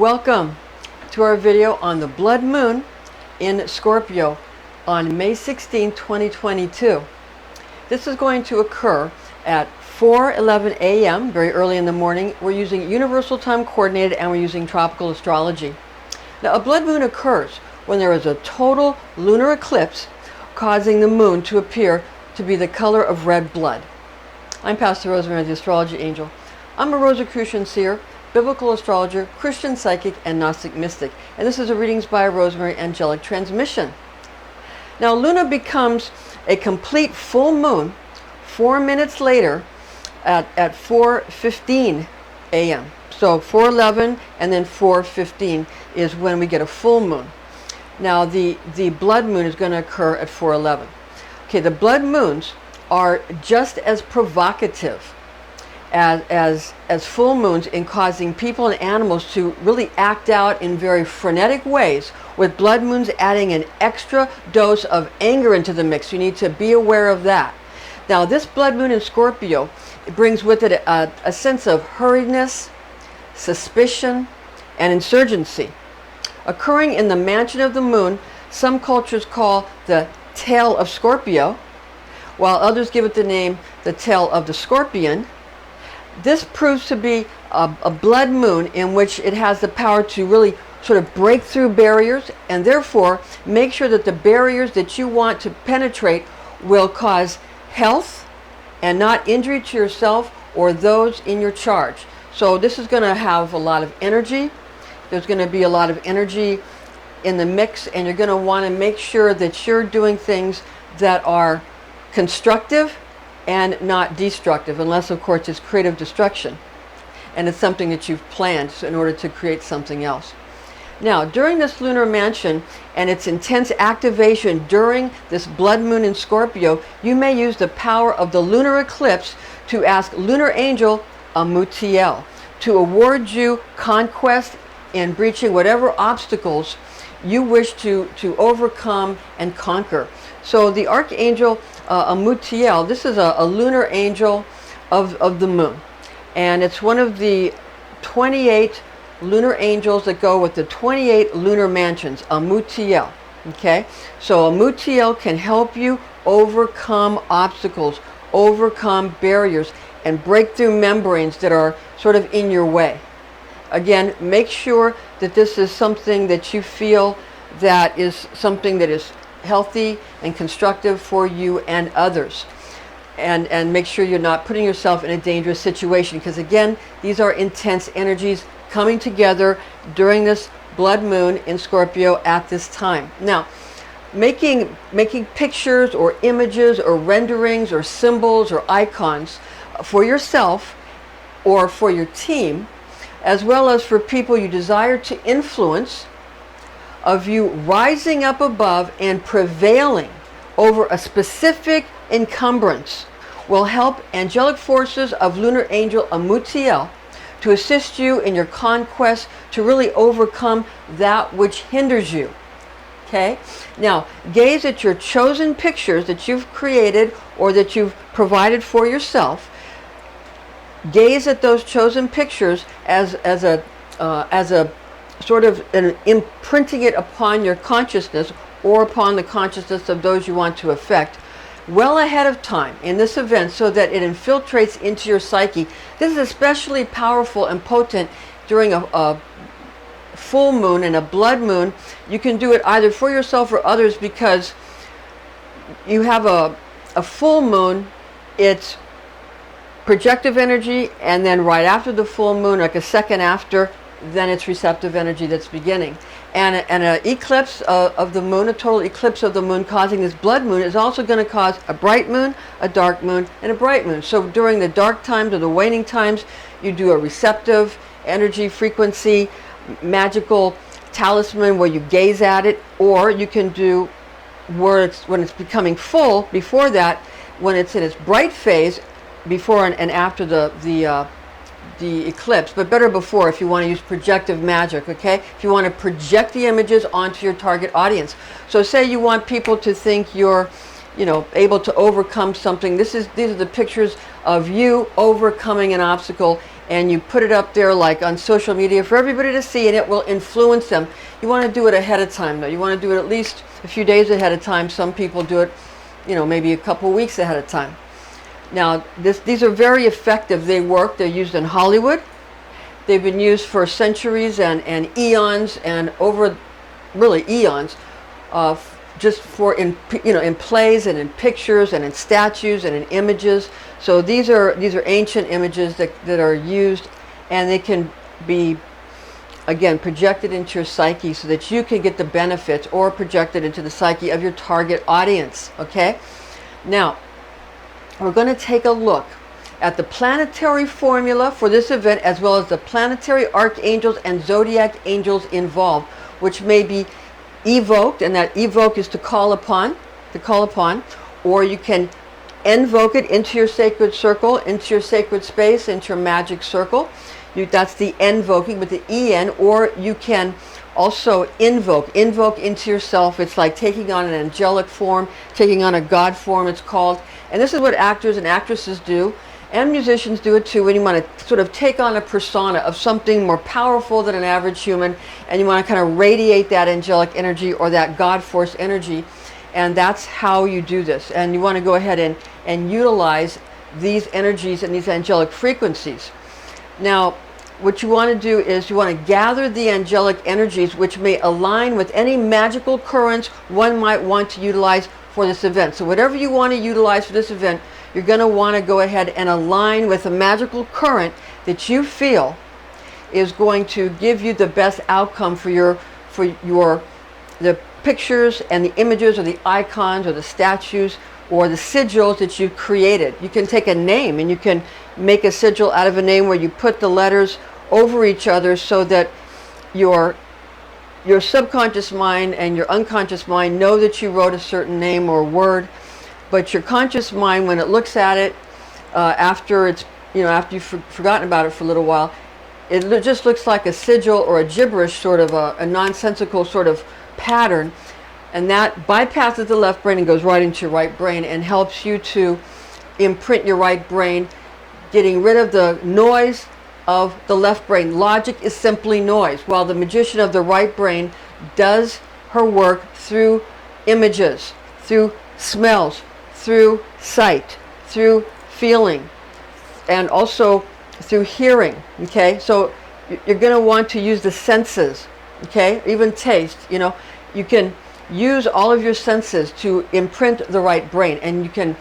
Welcome to our video on the blood moon in Scorpio on May 16, 2022. This is going to occur at 4:11 a.m. very early in the morning. We're using universal time coordinated and we're using tropical astrology. Now, a blood moon occurs when there is a total lunar eclipse causing the moon to appear to be the color of red blood. I'm Pastor Rosemary, the Astrology Angel. I'm a Rosicrucian seer, biblical astrologer, Christian psychic, and Gnostic mystic. And this is a Readings by Rosemary Angelic transmission. Now, Luna becomes a complete full moon 4 minutes later at 4:15 a.m. So 4:11 and then 4:15 is when we get a full moon. Now, the blood moon is going to occur at 4:11. Okay, the blood moons are just as provocative as full moons in causing people and animals to really act out in very frenetic ways, with blood moons adding an extra dose of anger into the mix. You need to be aware of that. Now, this blood moon in Scorpio, it brings with it a sense of hurriedness, suspicion, and insurgency. Occurring in the mansion of the moon, some cultures call the tail of Scorpio, while others give it the name the tail of the scorpion. This proves to be a blood moon in which it has the power to really sort of break through barriers, and therefore make sure that the barriers that you want to penetrate will cause health and not injury to yourself or those in your charge. So this is going to have a lot of energy. There's going to be a lot of energy in the mix, and you're going to want to make sure that you're doing things that are constructive and not destructive, unless of course it's creative destruction and it's something that you've planned in order to create something else. Now, during this lunar mansion and its intense activation during this blood moon in Scorpio, you may use the power of the lunar eclipse to ask Lunar Angel Amutiel to award you conquest in breaching whatever obstacles you wish to overcome and conquer. So the Archangel Amutiel, this is a lunar angel of the moon, and it's one of the 28 lunar angels that go with the 28 lunar mansions, Amutiel. Okay, so Amutiel can help you overcome obstacles, overcome barriers, and break through membranes that are sort of in your way. Again, make sure that this is something that you feel that is something that is healthy and constructive for you and others. And make sure you're not putting yourself in a dangerous situation, because again, these are intense energies coming together during this blood moon in Scorpio at this time. Now, making pictures or images or renderings or symbols or icons for yourself or for your team, as well as for people you desire to influence, of you rising up above and prevailing over a specific encumbrance, will help angelic forces of Lunar Angel Amutiel to assist you in your conquest to really overcome that which hinders you. Okay? Now, gaze at your chosen pictures that you've created or that you've provided for yourself. Gaze at those chosen pictures as a sort of imprinting it upon your consciousness or upon the consciousness of those you want to affect well ahead of time in this event, so that it infiltrates into your psyche. This is especially powerful and potent during a full moon and a blood moon. You can do it either for yourself or others, because you have a full moon, it's projective energy, and then right after the full moon, like a second after, then it's receptive energy that's beginning. And an eclipse of the moon, a total eclipse of the moon causing this blood moon, is also going to cause a bright moon, a dark moon, and a bright moon. So during the dark times or the waning times, you do a receptive energy frequency, magical talisman where you gaze at it, or you can do when it's becoming full, before that, when it's in its bright phase, before and after the eclipse, but better before if you want to use projective magic. Okay, if you want to project the images onto your target audience. So say you want people to think you're able to overcome something. These are the pictures of you overcoming an obstacle, and you put it up there like on social media for everybody to see, and it will influence them. You want to do it ahead of time, though. You want to do it at least a few days ahead of time. Some people do it, maybe a couple weeks ahead of time. Now, these are very effective. They work. They're used in Hollywood. They've been used for centuries and eons, and over really eons, just for in plays and in pictures and in statues and in images. So these are ancient images that are used, and they can be, again, projected into your psyche so that you can get the benefits, or projected into the psyche of your target audience. Okay, now we're going to take a look at the planetary formula for this event, as well as the planetary archangels and zodiac angels involved, which may be evoked, and that evoke is to call upon, or you can invoke it into your sacred circle, into your sacred space, into your magic circle. That's the invoking with the en, or you can also invoke into yourself. It's like taking on an angelic form, taking on a god form, it's called. And this is what actors and actresses do, and musicians do it too, when you want to sort of take on a persona of something more powerful than an average human, and you want to kind of radiate that angelic energy or that god force energy. And that's how you do this. And you want to go ahead and utilize these energies and these angelic frequencies. Now, what you want to do is you want to gather the angelic energies which may align with any magical currents one might want to utilize for this event. So whatever you want to utilize for this event, you're going to want to go ahead and align with a magical current that you feel is going to give you the best outcome for the pictures and the images or the icons or the statues or the sigils that you've created. You can take a name and you can make a sigil out of a name where you put the letters over each other so that your subconscious mind and your unconscious mind know that you wrote a certain name or word, but your conscious mind, when it looks at it after you've forgotten about it for a little while, it just looks like a sigil or a gibberish, sort of a nonsensical sort of pattern, and that bypasses the left brain and goes right into your right brain and helps you to imprint your right brain, getting rid of the noise of the left brain. Logic is simply noise, while the magician of the right brain does her work through images, through smells, through sight, through feeling, and also through hearing. Okay, so you're going to want to use the senses. Okay, even taste. You can use all of your senses to imprint the right brain, and you can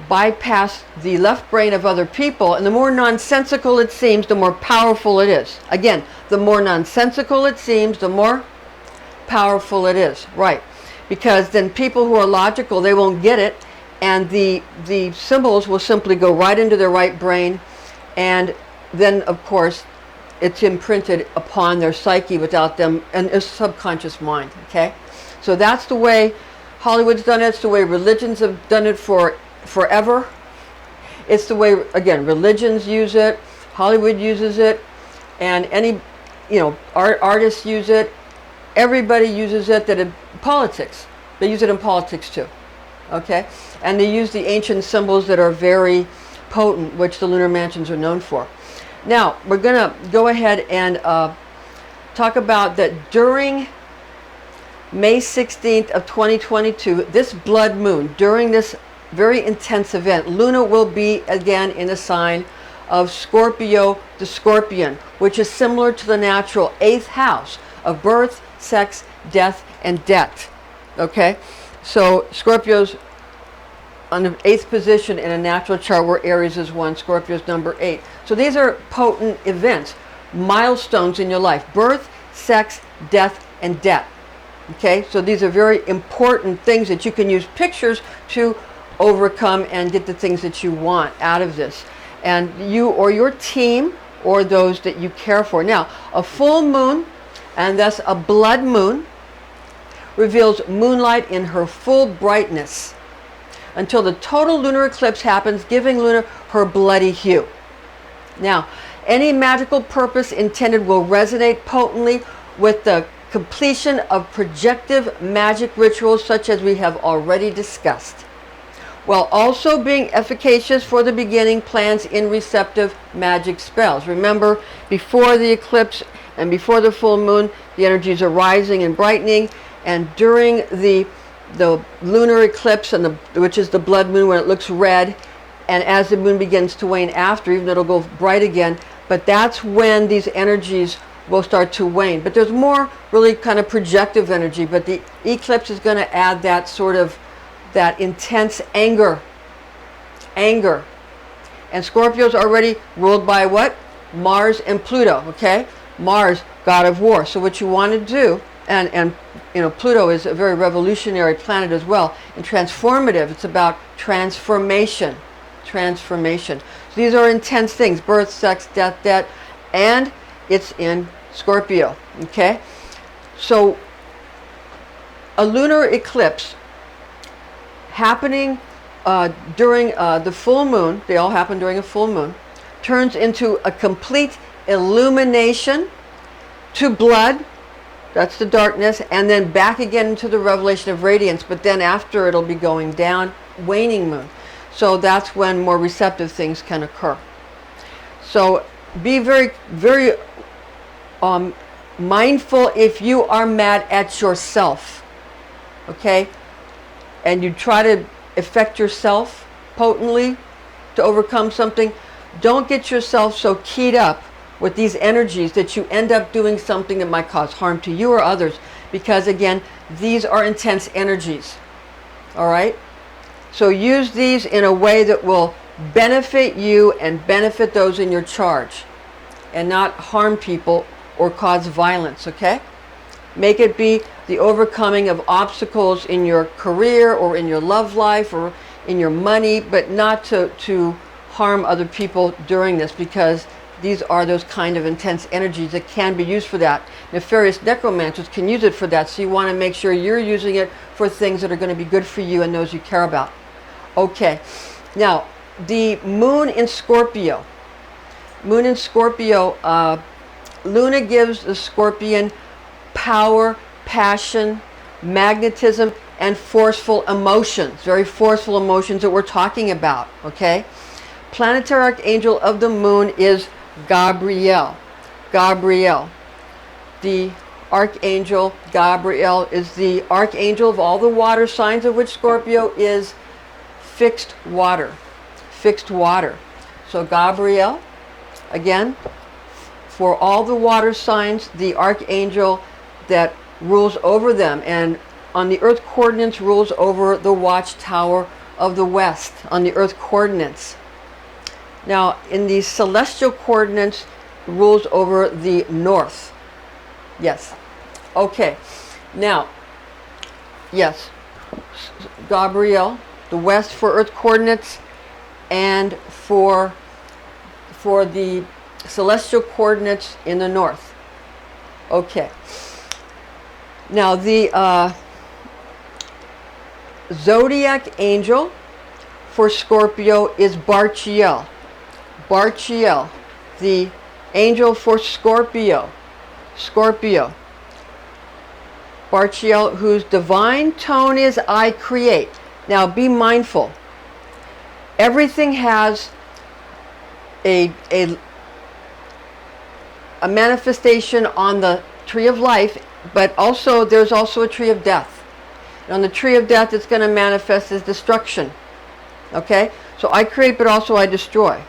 bypass the left brain of other people. And the more nonsensical it seems, the more powerful it is. Again, the more nonsensical it seems, the more powerful it is. Right, because then people who are logical, they won't get it, and the symbols will simply go right into their right brain, and then of course it's imprinted upon their psyche without them, and a subconscious mind. Okay, so that's the way Hollywood's done it. It's the way religions have done it forever. It's the way, again, religions use it, Hollywood uses it, and any artists use it. Everybody uses it. That in politics, they use it in politics too. Okay, and they use the ancient symbols that are very potent, which the lunar mansions are known for. Now, we're going to go ahead and talk about that during May 16th of 2022, this blood moon, during this very intense event, Luna will be again in the sign of Scorpio, the Scorpion, which is similar to the natural 8th house of birth, sex, death, and debt. Okay, so Scorpio's on the 8th position in a natural chart, where Aries is 1, Scorpio's number 8. So these are potent events, milestones in your life: birth, sex, death, and debt. Okay, so these are very important things that you can use pictures to overcome and get the things that you want out of this, and you or your team or those that you care for. Now, a full moon, and thus a blood moon, reveals moonlight in her full brightness until the total lunar eclipse happens, giving Luna her bloody hue. Now, any magical purpose intended will resonate potently with the completion of projective magic rituals such as we have already discussed. while also being efficacious for the beginning plans in receptive magic spells. Remember, before the eclipse and before the full moon, the energies are rising and brightening, and during the lunar eclipse, which is the blood moon when it looks red, and as the moon begins to wane after, even though it'll go bright again, but that's when these energies will start to wane. But there's more really kind of projective energy, but the eclipse is going to add that sort of, that intense anger. And Scorpio's already ruled by what? Mars and Pluto, okay? Mars, god of war. So what you want to do, and you know, Pluto is a very revolutionary planet as well, and transformative. It's about transformation. So these are intense things: birth, sex, death, debt, and it's in Scorpio, okay? So a lunar eclipse happening during the full moon, they all happen during a full moon, turns into a complete illumination to blood, that's the darkness, and then back again into the revelation of radiance, but then after it'll be going down, waning moon. So that's when more receptive things can occur. So be very, very mindful if you are mad at yourself, okay? And you try to affect yourself potently to overcome something. Don't get yourself so keyed up with these energies that you end up doing something that might cause harm to you or others, because again, these are intense energies. All right? So use these in a way that will benefit you and benefit those in your charge, and not harm people or cause violence, okay? Make it be the overcoming of obstacles in your career or in your love life or in your money, but not to harm other people during this, because these are those kind of intense energies that can be used for that. Nefarious necromancers can use it for that, so you want to make sure you're using it for things that are going to be good for you and those you care about. Okay, now the moon in Scorpio. Moon in Scorpio, Luna gives the Scorpion power, passion, magnetism, and forceful emotions. Very forceful emotions that we're talking about, okay? Planetary archangel of the moon is Gabriel. Gabriel. The archangel Gabriel is the archangel of all the water signs, of which Scorpio is fixed water. Fixed water. So Gabriel, again, for all the water signs, the archangel that rules over them, and on the earth coordinates rules over the watchtower of the west on the earth coordinates. Now in the celestial coordinates rules over the north. Yes. Okay. Now, yes, Gabriel, the west for earth coordinates, and for the celestial coordinates in the north. Okay. Now the Zodiac Angel for Scorpio is Barchiel. Barchiel, the angel for Scorpio. Scorpio. Barchiel, whose divine tone is I create. Now be mindful. Everything has a manifestation on the tree of life, but also there's also a tree of death. And on the tree of death, it's going to manifest as destruction. Okay? So I create, but also I destroy.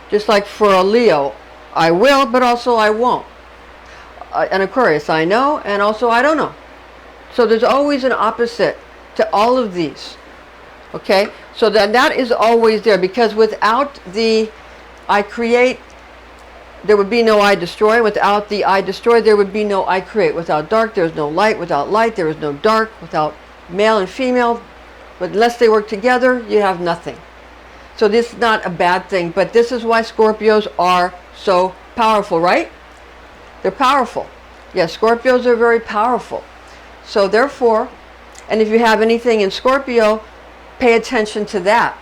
Just like for a Leo, I will, but also I won't. An Aquarius, I know, and also I don't know. So there's always an opposite to all of these. Okay? So that is always there, because without the I create, there would be no I destroy. Without the I destroy, there would be no I create. Without dark, there is no light. Without light, there is no dark. Without male and female, but unless they work together, you have nothing. So this is not a bad thing, but this is why Scorpios are so powerful, right? They're powerful. Yes, Scorpios are very powerful. So therefore, and if you have anything in Scorpio, pay attention to that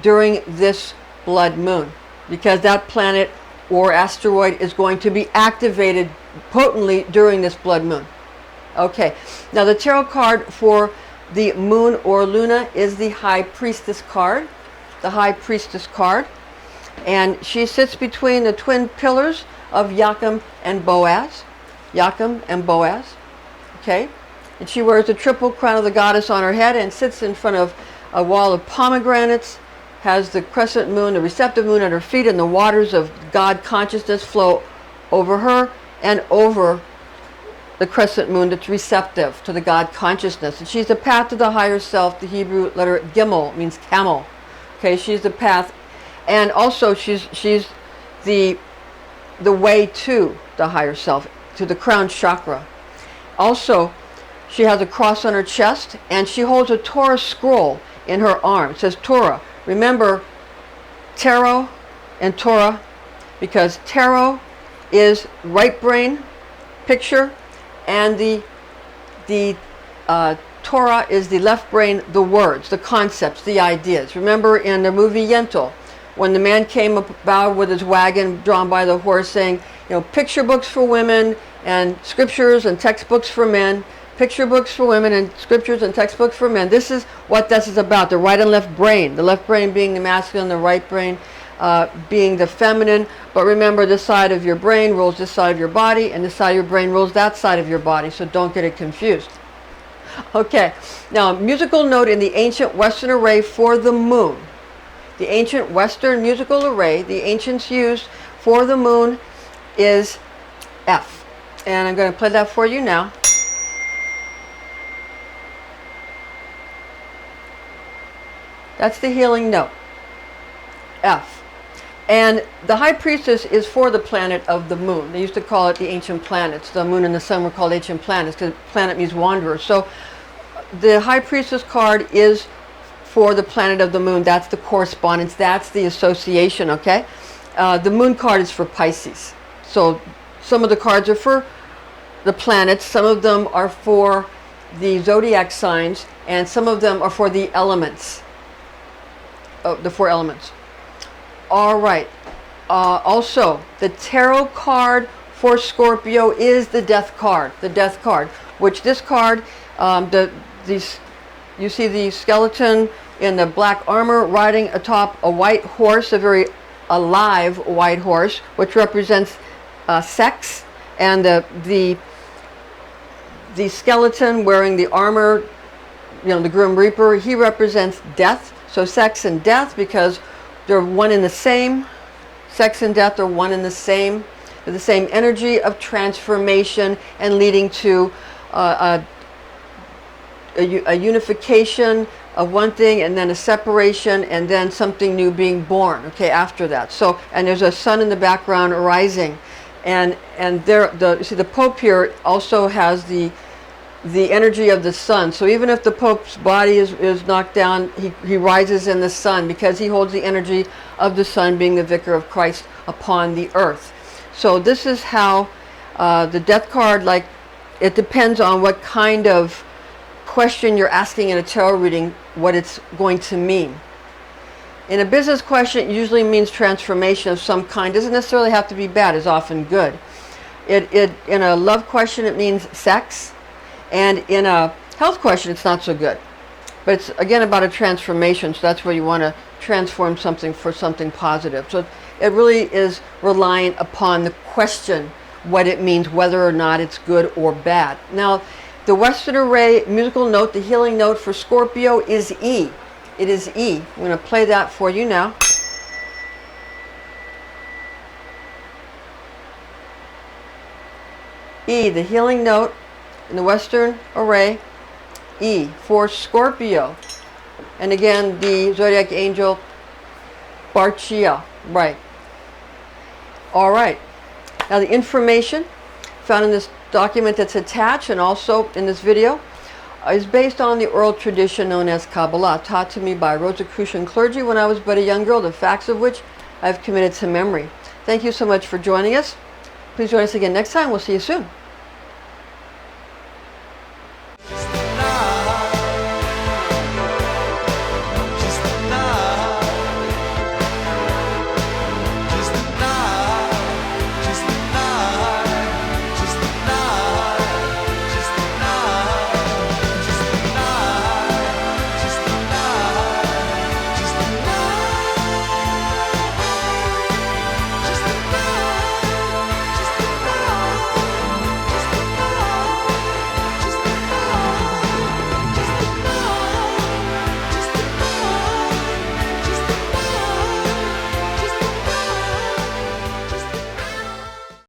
during this blood moon, because that planet or asteroid is going to be activated potently during this blood moon. Okay, now the tarot card for The moon or Luna is the High Priestess card. The High Priestess card. And she sits between the twin pillars of Joachim and Boaz. Joachim and Boaz. Okay? And she wears the triple crown of the goddess on her head and sits in front of a wall of pomegranates, has the crescent moon, the receptive moon at her feet, and the waters of God consciousness flow over her and over the crescent moon that's receptive to the God consciousness. And she's the path to the higher self. The Hebrew letter Gimel means camel. Okay, she's the path. And also she's the way to the higher self, to the crown chakra. Also, she has a cross on her chest, and she holds a Torah scroll in her arm. It says Torah. Remember tarot and Torah, because tarot is right brain picture, and the Torah is the left brain, the words, the concepts, the ideas. Remember in the movie Int'l, when the man came about with his wagon drawn by the horse saying, picture books for women and scriptures and textbooks for men. Picture books for women and scriptures and textbooks for men. This is what this is about, the right and left brain. The left brain being the masculine, the right brain being the feminine. But remember, this side of your brain rules this side of your body, and this side of your brain rules that side of your body, so don't get it confused. Okay, now musical note in the ancient Western array for the moon. The ancient Western musical array the ancients used for the moon is F. And I'm going to play that for you now. That's the healing note, F. And the High Priestess is for the planet of the moon. They used to call it the ancient planets. The moon and the sun were called ancient planets because planet means wanderer. So the High Priestess card is for the planet of the moon. That's the correspondence. That's the association, okay? The moon card is for Pisces. So some of the cards are for the planets. Some of them are for the zodiac signs. And some of them are for the elements. The 4 elements. All right. Also, the tarot card for Scorpio is the death card. The death card, which this card, you see the skeleton in the black armor riding atop a white horse, a very alive white horse, which represents sex, and the skeleton wearing the armor, the Grim Reaper, he represents death. So sex and death, because they're one and the same. Sex and death are one and the same. They're the same energy of transformation and leading to a unification of one thing, and then a separation, and then something new being born, okay, after that. So, and there's a sun in the background rising. And there, you see the Pope here also has the energy of the sun. So even if the Pope's body is knocked down, he rises in the sun because he holds the energy of the sun, being the vicar of Christ upon the earth. So this is how the death card, like, it depends on what kind of question you're asking in a tarot reading, what it's going to mean. In a business question, it usually means transformation of some kind. It doesn't necessarily have to be bad, it's often good. In a love question, it means sex. And in a health question, it's not so good. But it's, again, about a transformation, so that's where you want to transform something for something positive. So it really is reliant upon the question, what it means, whether or not it's good or bad. Now, the Western array musical note, the healing note for Scorpio is E. It is E. I'm going to play that for you now. E, the healing note in the Western array, E for Scorpio. And again, the Zodiac Angel, Barchiel. Right. All right. Now the information found in this document that's attached and also in this video is based on the oral tradition known as Kabbalah, taught to me by Rosicrucian clergy when I was but a young girl, the facts of which I've committed to memory. Thank you so much for joining us. Please join us again next time. We'll see you soon.